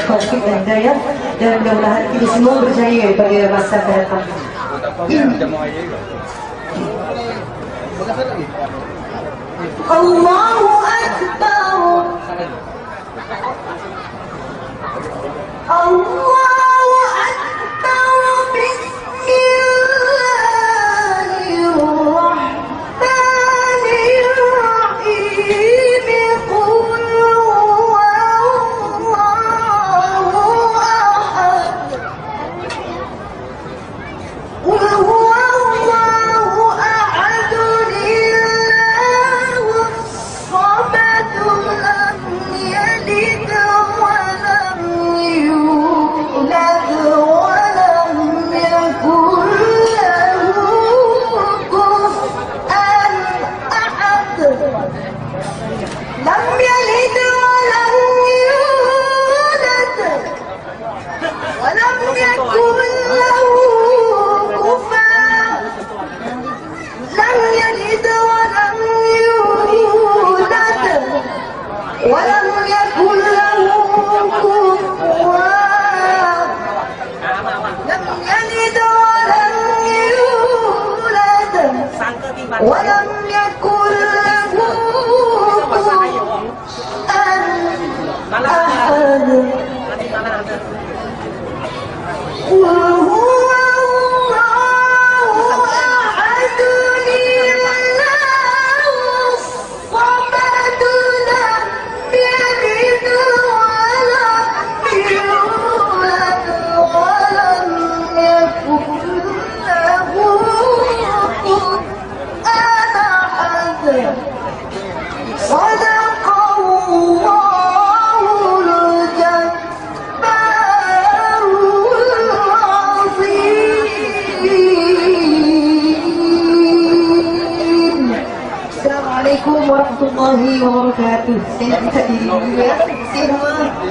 Taufik dan hidayah, dan mudah-mudahan kita semua berjaya pada masa akan datang. Allahu Akbar. Allahu Akbar. Bismillahirrahmanirrahim. Qul huwallahu ahad. Qul huwallahu ahad. Allahus samad. Lam yalid wa lam yulad wa lam yakul lahu kufuwan ahad. Lam yalid wa lam yulad wa lam yakul lahu kufuwan. Lam yalid wa lam yulad wa lam yakul lahu kufuwan. Lam yalid wa lam yulad wa lam yakul lahu kufuwan ahad. Qul huwallahu ahad. Allahus samad. Lam yalid wa lam yulad wa lam yakul lahu kufuwan ahad. Sadaqallahul jabbarul azim. Assalamualaikum warahmatullahi wabarakatuh. Saya minta diri dulu ya. Terima kasih.